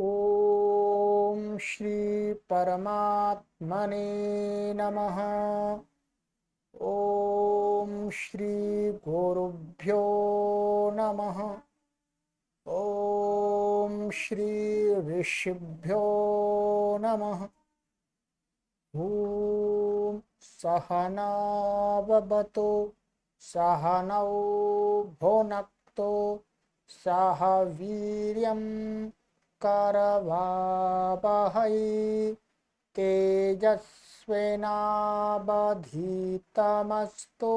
ओम श्री परमात्मने नमः। ओम श्री गुरुभ्यो नमः। ओम श्री ऋषिभ्यो नमः। ओम सहना ववतु सहनौ भुनक्तु सह वीर्यं करवावहै तेजस्विनावधीतमस्तु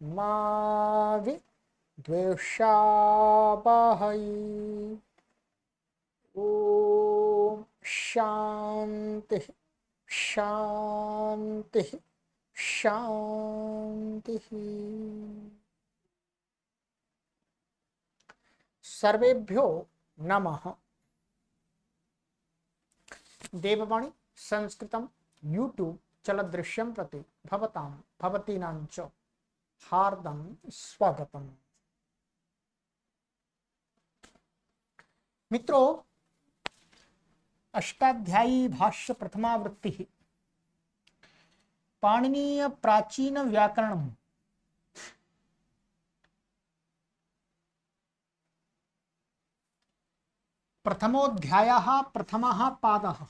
मा विद्विषावहै। ओम शांति शांति शांति। सर्वेभ्यो नमः। देववाणी संस्कृतं यूट्यूब चलदृश्यं प्रति भवतां भवतीनां च हार्दं स्वागतम्। मित्रों, अष्टाध्यायी भाष्य प्रथमावृत्ति पाणिनीय प्राचीन व्याकरणम् प्रथमोऽध्यायः प्रथमः पादः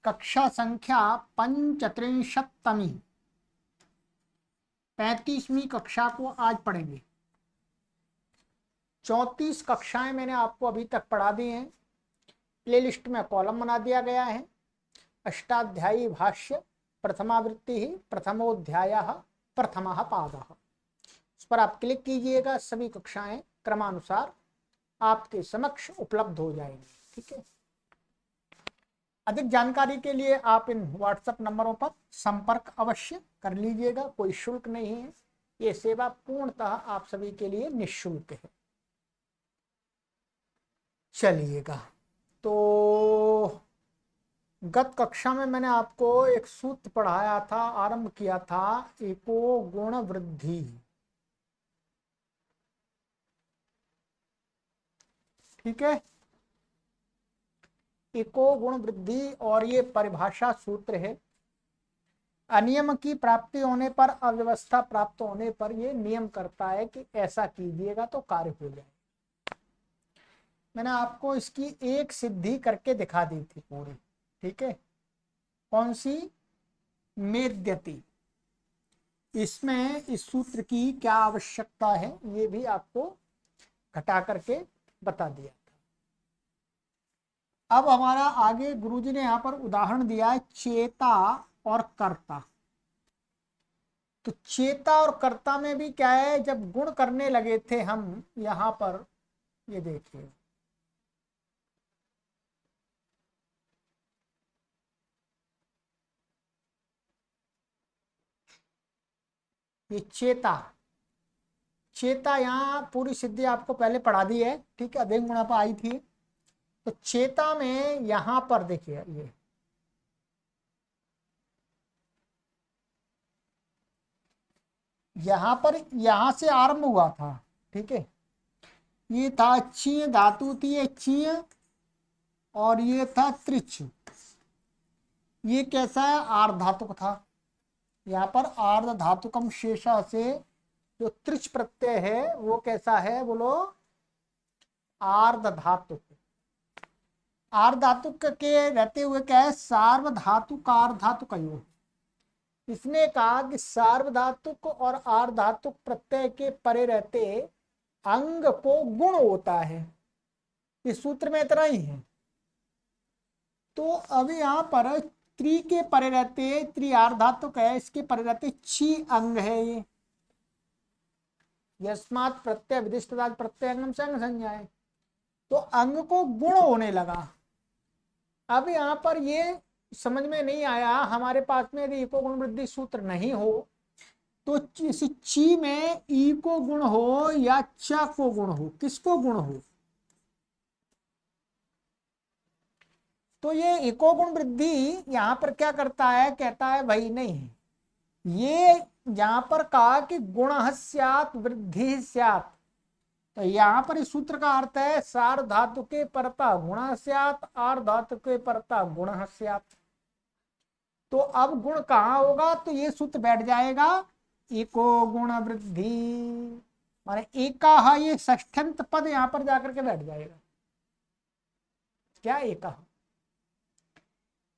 कक्षा संख्या 35वीं 35वीं कक्षा को आज पढ़ेंगे। 34 कक्षाएं मैंने आपको अभी तक पढ़ा दी हैं। प्लेलिस्ट में कॉलम बना दिया गया है। अष्टाध्यायी भाष्य प्रथमावृत्ति प्रथमोऽध्यायः प्रथमः पादः, उस पर आप क्लिक कीजिएगा। सभी कक्षाएं क्रमानुसार आपके समक्ष उपलब्ध हो जाएंगी। ठीक है। अधिक जानकारी के लिए आप इन व्हाट्सएप नंबरों पर संपर्क अवश्य कर लीजिएगा। कोई शुल्क नहीं है, ये सेवा पूर्णतः आप सभी के लिए निःशुल्क है। चलिएगा, तो गत कक्षा में मैंने आपको एक सूत्र पढ़ाया था, आरंभ किया था, एको गुण वृद्धि। ठीक है, एको गुण वृद्धि, और ये परिभाषा सूत्र है। अनियम की प्राप्ति होने पर, अव्यवस्था प्राप्त होने पर ये नियम करता है कि ऐसा कीजिएगा तो कार्य हो जाए। मैंने आपको इसकी एक सिद्धि करके दिखा दी थी पूरी। ठीक है, कौन सी? मेद्यति। इसमें इस सूत्र की क्या आवश्यकता है ये भी आपको घटा करके बता दिया था। अब हमारा आगे गुरुजी ने यहाँ पर उदाहरण दिया है चेता और कर्ता। तो चेता और कर्ता में भी क्या है, जब गुण करने लगे थे हम, यहाँ पर ये देखिए, ये चेता चेता यहाँ पूरी सिद्धि आपको पहले पढ़ा दी है। ठीक है, अध्ययन गुणा पर आई थी। तो चेता में यहाँ पर देखिए, ये यहाँ पर यहाँ से आरंभ हुआ था। ठीक है, ये था चीय धातु थी, ये चीय, और ये था त्रिच। ये कैसा है? आर्ध धातुक था। यहाँ पर आर्ध धातुकम शेषा से जो त्रिच प्रत्यय है वो कैसा है? बोलो, आर्ध धातुक। आर्ध धातुक के रहते हुए क्या है? सार्वधातुक आर्धातुक योग। इसने कहा कि सार्वधातुक और आर्धातुक प्रत्यय के परे रहते अंग को गुण होता है। इस सूत्र में इतना ही है। तो अभी यहाँ पर त्रि के परे रहते, त्रि आर्धातुक है, इसके परे रहते छी अंग है। ये यस्मात् प्रत्यय विदिष्ट प्रत्यय अंगम से अंग संज्ञा है। तो अंग को गुण होने लगा। अब यहाँ पर ये समझ में नहीं आया, हमारे पास में यदि इको गुण वृद्धि सूत्र नहीं हो तो इस ची में ई को गुण हो या च को गुण हो, किसको गुण हो? तो ये इको गुण वृद्धि यहाँ पर क्या करता है? कहता है भाई नहीं, ये यहाँ पर कहा कि गुण स्यात् वृद्धि स्यात्, तो यहाँ पर इस सूत्र का अर्थ है सार धातु के परता गुण स्यात्, आर धातु के परता गुण स्यात्। तो अब गुण कहाँ होगा, तो ये सूत्र बैठ जाएगा एको गुण वृद्धि, माने एका, ये षष्ठ्यंत पद यहाँ पर जाकर के बैठ जाएगा। क्या एका,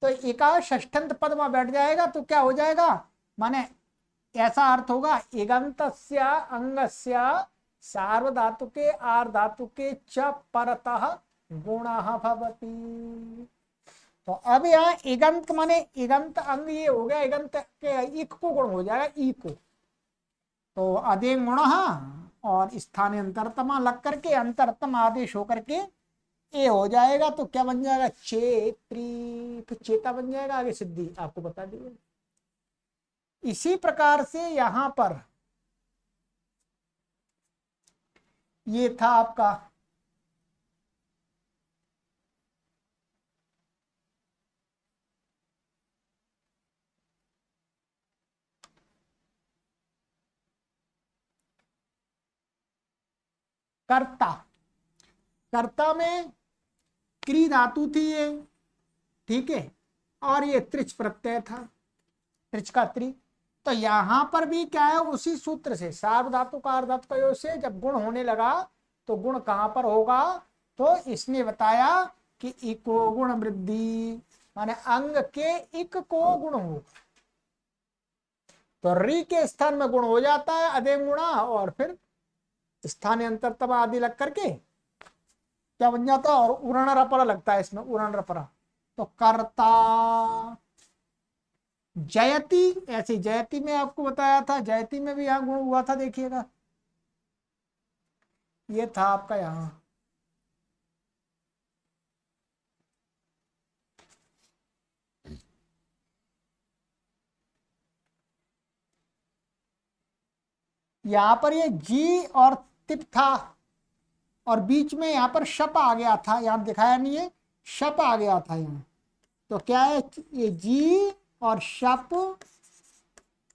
तो एका षष्ठ्यंत पद वहां बैठ जाएगा तो क्या हो जाएगा, माने ऐसा अर्थ होगा इगंतस्य अंगस्य सार्वधातुके आर्धातुके च परतः गुणः भवति। तो अब यहाँ इगंत माने इगंत अंग ये हो गया, इगंत के इक को गुण हो जाएगा ई को, तो अदे गुण और स्थानीय अंतरतमा लग करके अंतरतम आदेश होकर के ए हो जाएगा। तो क्या बन जाएगा, चेत्री, तो चेता बन जाएगा, आगे सिद्धि आपको बता दिए। इसी प्रकार से यहां पर ये था आपका कर्ता। कर्ता में क्री धातु थी ये, ठीक है, और ये त्रिच प्रत्यय था, त्रिच का त्रि। तो यहां पर भी क्या है, उसी सूत्र से सार्वधातु का अर्धातु का योग से जब गुण होने लगा तो गुण कहां पर होगा, तो इसने बताया कि इको गुण वृद्धि, माने अंग के इक को गुण होगा। तो री के स्थान में गुण हो जाता है अदेम गुणा, और फिर स्थानीय अंतरतम आदि लग करके क्या बन जाता है, और उरण रपरा लगता है इसमें, उरण रपरा। तो कर्ता जयति, ऐसे जयति में आपको बताया था, जयति में भी यहां गुण हुआ था, देखिएगा ये था आपका यहां। यहां पर ये जी और तिप था, और बीच में यहां पर शप आ गया था, यहां दिखाया नहीं है, शप आ गया था यहाँ। तो क्या है, ये जी और शप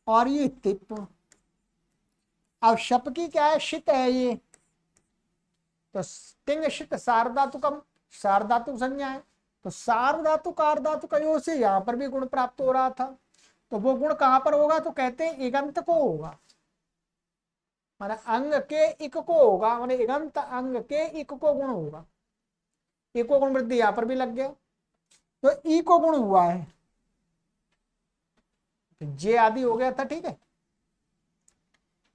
और ये तिप। अब शप की क्या है, शित है ये, तो तिंग शित सार्वधातुकम, सार्वधातुक संज्ञा है। तो सार्वधातुक आर्धातुक योग से यहाँ पर भी गुण प्राप्त हो रहा था। तो वो गुण कहां पर होगा, तो कहते हैं इगंत को होगा, माने अंग के इक को होगा, माने इगंत अंग के इक को गुण होगा। इको गुण वृद्धि यहां पर भी लग गया, तो ई को गुण हुआ है, तो जे आदि हो गया था, ठीक है,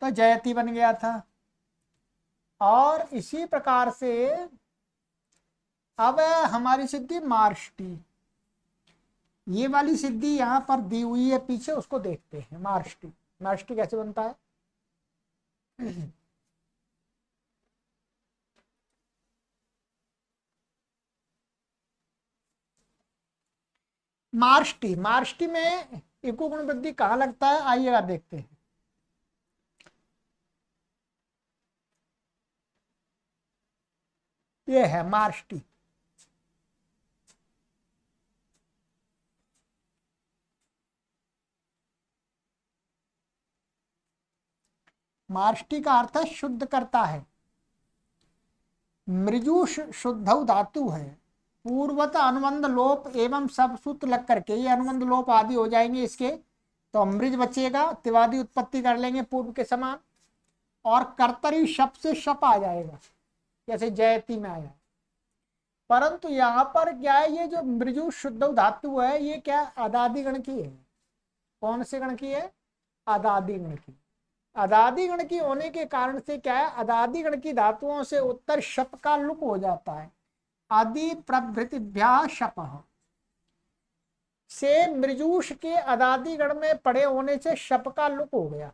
तो जयति बन गया था। और इसी प्रकार से अब हमारी सिद्धि मार्ष्टी, ये वाली सिद्धि यहां पर दी हुई है पीछे, उसको देखते हैं। मार्ष्टी, मार्ष्टी कैसे बनता है, मार्ष्टी, मार्ष्टी में इको गुण वृद्धि कहां लगता है, आइएगा देखते हैं। ये है मार्ष्टी, मार्ष्टी का अर्थ है शुद्ध करता है। मृजु शुद्ध धातु है, पूर्वत अनुबंध लोप एवं सब सूत्र लग करके ये अनुबंध लोप आदि हो जाएंगे इसके, तो मृज बचेगा, तिवादी उत्पत्ति कर लेंगे पूर्व के समान, और कर्तरी शप से शप आ जाएगा, जैसे जयति में आया। परंतु यहाँ पर क्या है, ये जो मृजु शुद्ध धातु है ये क्या अदादि गण की है। कौन से गण की है, अदादि गण की। अदादि गण की होने के कारण से क्या है, अदादि गण की धातुओं से उत्तर शप का लुक हो जाता है। आदि प्रभृतिभ्या शप से मृजूष के अदादि गण में पड़े होने से शप का लुक हो गया।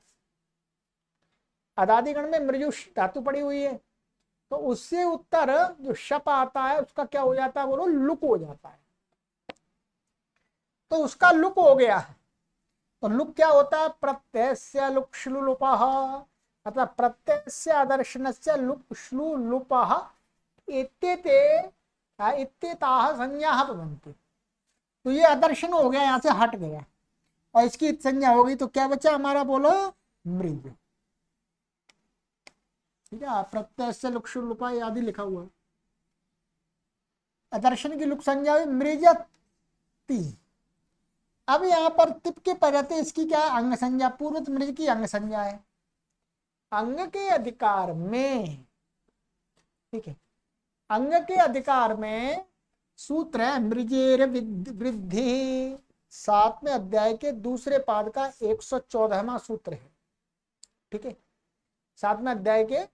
अदादि गण में मृजूष धातु पड़ी हुई है, तो उससे उत्तर जो शप आता है उसका क्या हो जाता है, बोलो लुक हो जाता है। तो उसका लुक हो गया है। तो लुक क्या होता है, प्रत्यय से लुक श्लू लुपः, मतलब प्रत्यय से आदर्शन से लुक श्लू लुपः इत्येताः संज्ञाः भवन्ति। तो ये आदर्शन हो गया, यहां से हट गया, और इसकी संज्ञा हो गई, तो क्या बचा हमारा, बोलो मृग। ठीक है, प्रत्यय से लुक लुपा आदि लिखा हुआ है। अदर्शन की लुक संज्ञा हुई मृजती। अब यहाँ पर तिप के परते इसकी क्या है, अंग संज्ञा, पूर्व मृज की अंग संज्ञा है। अंग के अधिकार में, ठीक है, अंग के अधिकार में सूत्र है मृजेर वृद्धि, 7वें अध्याय के दूसरे पाद का 114वां सूत्र है। ठीक है, 7वें अध्याय के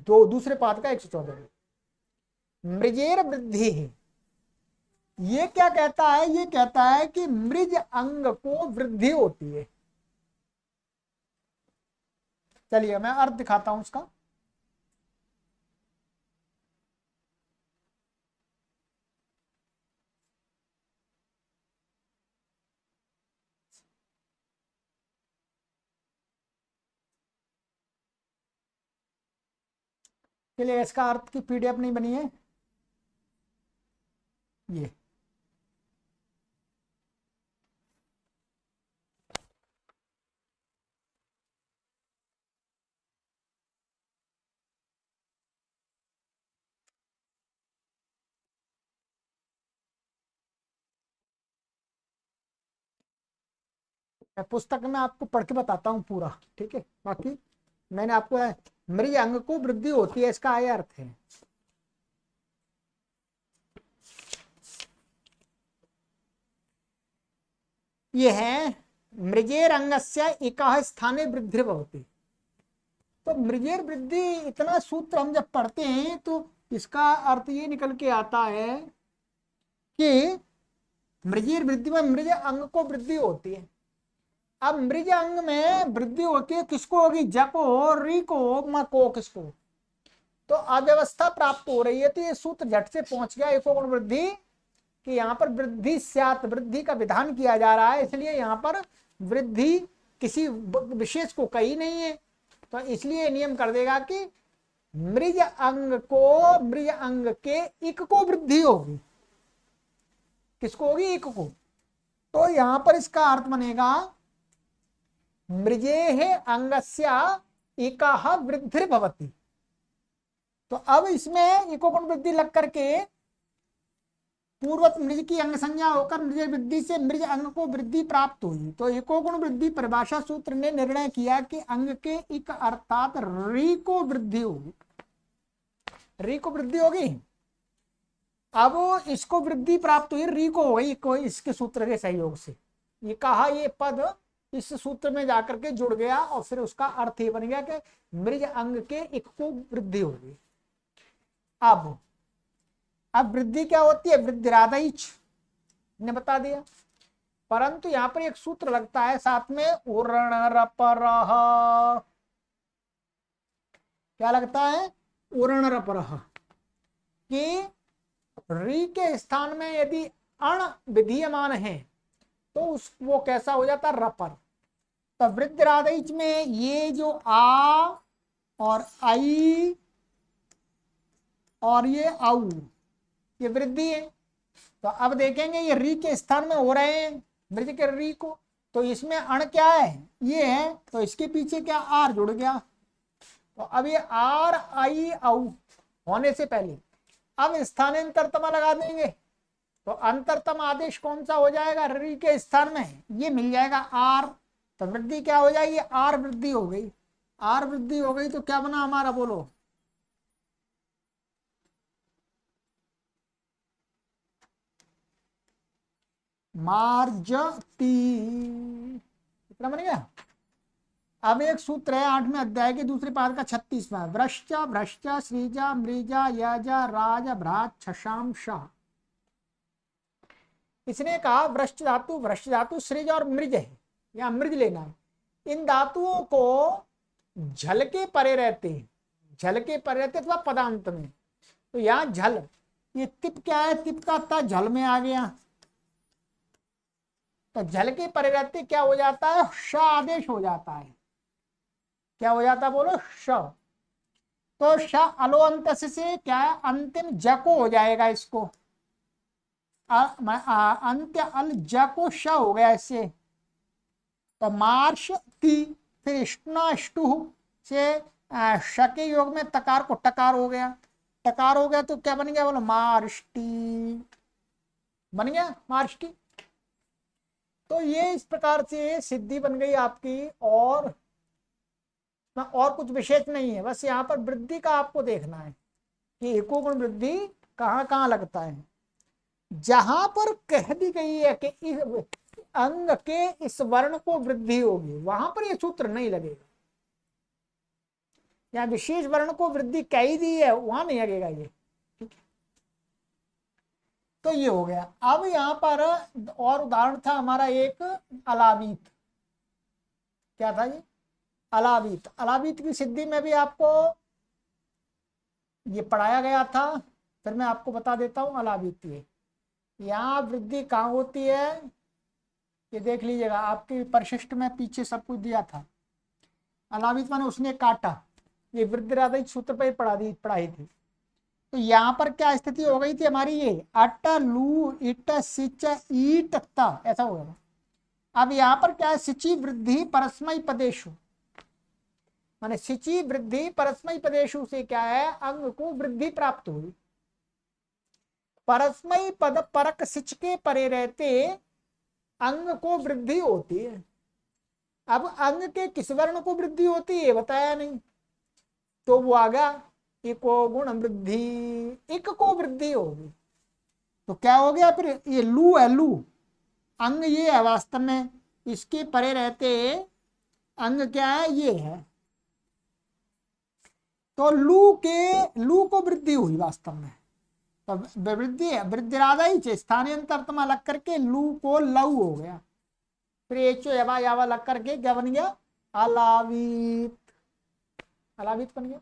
दूसरे पाद का 114, मृजेर वृद्धि। ये क्या कहता है, ये कहता है कि मृज अंग को वृद्धि होती है। चलिए मैं अर्थ दिखाता हूं उसका। चलिए, इसका अर्थ की पीडीएफ नहीं बनी है ये। मैं पुस्तक में आपको पढ़ के बताता हूँ पूरा, ठीक है। बाकी मैंने आपको मृज अंग को वृद्धि होती है, इसका यह अर्थ है। ये है मृजेर अंगस्य एकः स्थाने वृद्धि भवति। तो मृजेर वृद्धि, इतना सूत्र हम जब पढ़ते हैं तो इसका अर्थ ये निकल के आता है कि मृजेर वृद्धि में मृज अंग को वृद्धि होती है। अब मृज अंग में वृद्धि होती है, किसको होगी, ज को, री को, म को, किसको, तो अव्यवस्था प्राप्त हो रही है। तो ये सूत्र झट से पहुंच गया एको गुण वृद्धि कि यहाँ पर वृद्धि स्यात्, वृद्धि का विधान किया जा रहा है, इसलिए यहाँ पर वृद्धि किसी विशेष को कही नहीं है। तो इसलिए नियम कर देगा कि मृज अंग को, मृज अंग के इक को वृद्धि होगी। किसको होगी, इक को। तो यहां पर इसका अर्थ बनेगा मृजेः अंगस्य एकः वृद्धिर्भवति। तो अब इसमें इको गुण वृद्धि लग करके पूर्वत मृज की अंग संज्ञा होकर मृज वृद्धि से मृज अंग को वृद्धि प्राप्त हुई। तो एको गुण वृद्धि परिभाषा सूत्र ने निर्णय किया कि अंग के इक अर्थात री को वृद्धि होगी, री को वृद्धि होगी। अब इसको वृद्धि प्राप्त हुई, री को हो गई इसके सूत्र के सहयोग से। ये कहा, ये पद इस सूत्र में जाकर के जुड़ गया और फिर उसका अर्थ ये बन गया कि मृज अंग के इक को वृद्धि होगी। अब वृद्धि क्या होती है, वृद्धिरादैच ने बता दिया। परंतु यहां पर एक सूत्र लगता है साथ में, उरणरपरः। क्या लगता है, उरणरपरः, कि री के स्थान में यदि अण विधीयमान है तो वो कैसा हो जाता, रपर। तो वृद्धिरादैच में ये जो आ और आई और ये आउ, ये वृद्धि है। तो अब देखेंगे ये री के स्थान में हो रहे हैं मृज के री को, तो इसमें अण क्या है, ये है, तो इसके पीछे क्या, आर जुड़ गया। तो अब ये आर आई आउ होने से पहले अब स्थानांतरतमा लगा देंगे। तो अंतरतम आदेश कौन सा हो जाएगा, री के स्थान में ये मिल जाएगा आर। तो वृद्धि क्या हो जाएगी, आर वृद्धि हो गई। आर वृद्धि हो गई तो क्या बना हमारा, बोलो, मार्जती। कितना बन गया। अब एक सूत्र है 8वें अध्याय के दूसरे पाद का 36वां, वृश्च भ्रश्च श्रीजा मृजा यजा राज भ्रात छशाम शाह। इसने कहा वृश्च धातु श्रीज और मृज है, या मृज लेना है। इन धातुओं को झल के परे रहते, झल के परे रहते अथवा पदांत में। तो यहाँ झल, ये तिप क्या है, तिप का था झल में आ गया। तो झल के परे रहते क्या हो जाता है, श आदेश हो जाता है। क्या हो जाता है, बोलो, श। तो श अलो अंत से क्या है, अंतिम ज को हो जाएगा। इसको अंत्य अल ज को श हो गया इससे। तो मार्श ती, फिर इष्टु से श के योग में तकार को टकार हो गया, टकार हो गया तो क्या बन गया, बोलो मारिष्टि, बन गया मारिष्टि। तो ये इस प्रकार से सिद्धि बन गई आपकी। और कुछ विशेष नहीं है, बस यहाँ पर वृद्धि का आपको देखना है कि एको गुण वृद्धि कहाँ कहाँ लगता है। जहां पर कह दी गई है कि इस अंग के इस वर्ण को वृद्धि होगी, वहां पर ये सूत्र नहीं लगेगा। या विशेष वर्ण को वृद्धि कह ही दी है, वहां नहीं लगेगा ये, ठीक है। तो ये हो गया। अब यहां पर और उदाहरण था हमारा एक अलावीत। क्या था ये, अलावीत। अलावीत की सिद्धि में भी आपको ये पढ़ाया गया था, फिर मैं आपको बता देता हूं अलावीत। ये यहाँ वृद्धि कहाँ होती है, ये देख लीजिएगा, आपके परिशिष्ट में पीछे सब कुछ दिया था। अलावीत माने उसने काटा, ये वृद्धिराधिक सूत्र पर पढ़ाई थी। तो यहाँ पर क्या स्थिति हो गई थी हमारी, ये अट लू इट सिच ईट त, ऐसा हो गया। अब यहाँ पर क्या है, सिचि वृद्धि परस्मय पदेशु, माने सिचि वृद्धि परस्मय पदेशु से क्या है, अंग को वृद्धि प्राप्त हुई। परस्मय पद परक सिच के परे रहते अंग को वृद्धि होती है। अब अंग के किस वर्ण को वृद्धि होती है बताया नहीं, तो वो आ गया इको गुण वृद्धि, इक को वृद्धि होगी। तो क्या हो गया फिर, ये लू है, लू अंग ये है वास्तव में, इसके परे रहते अंग क्या है, ये है। तो लू को वृद्धि हुई वास्तव में, तो वृद्धि वृद्धिरादाई स्थानांतरतम अलग करके लू को लऊ हो गया। फिर एचो यवा यावा लग करके क्या बन गया, अलावीत, अलावीत बन गया।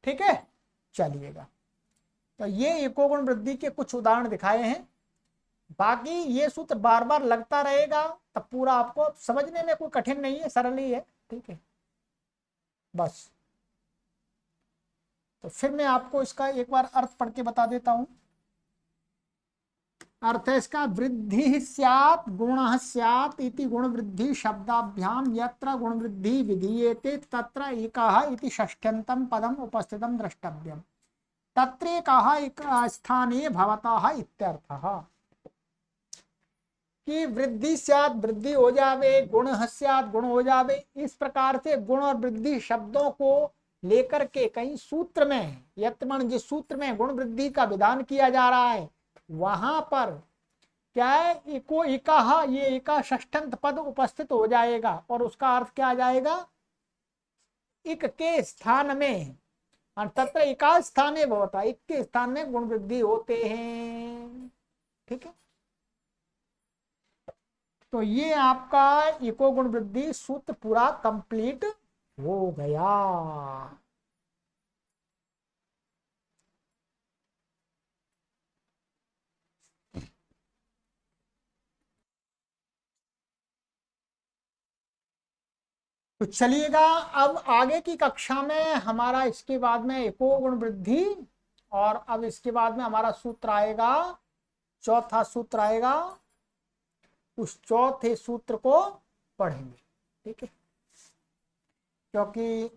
ठीक है, चलिएगा। तो ये एको गुण वृद्धि के कुछ उदाहरण दिखाए हैं। बाकी ये सूत्र बार बार लगता रहेगा, तब पूरा आपको समझने में कोई कठिन नहीं है, सरल ही है, ठीक है बस। तो फिर मैं आपको इसका एक बार अर्थ पढ़ के बता देता हूं। अर्थ है इसका, वृद्धि स्यात् गुणः स्यात् इति गुण वृद्धि शब्दाभ्याम यत्र गुण वृद्धि विधीयते तत्र एकः इति षष्ठ्यन्तं पदम उपस्थितं द्रष्टव्यम, तत्रेकः एक स्थाने भवतः इत्यर्थः। कि वृद्धि स्यात् वृद्धि हो जावे, गुण स्यात् गुण हो जावे, इस प्रकार से गुण और वृद्धि शब्दों को लेकर के कहीं सूत्र में, यत्मन जिस सूत्र में गुण वृद्धि का विधान किया जा रहा है, वहां पर क्या है, इको इकाहा, ये इका षष्ठंत पद उपस्थित हो जाएगा। और उसका अर्थ क्या आ जाएगा, इक के स्थान में, तत्र इका स्थाने होता, इक के स्थान में गुण वृद्धि होते हैं, ठीक है। तो ये आपका इको गुण वृद्धि सूत्र पूरा कंप्लीट हो गया। तो चलिएगा, अब आगे की कक्षा में हमारा इसके बाद में एको गुण वृद्धि, और अब इसके बाद में हमारा सूत्र आएगा, चौथा सूत्र आएगा, उस चौथे सूत्र को पढ़ेंगे, ठीक है। क्योंकि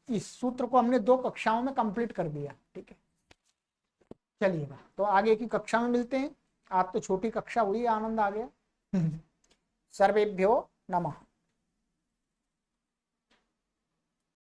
इस सूत्र को हमने 2 कक्षाओं में कंप्लीट कर दिया, ठीक है। चलिएगा, तो आगे की कक्षा में मिलते हैं। आज तो छोटी कक्षा हुई, आनंद आ गया। सर्वेभ्यो नमः।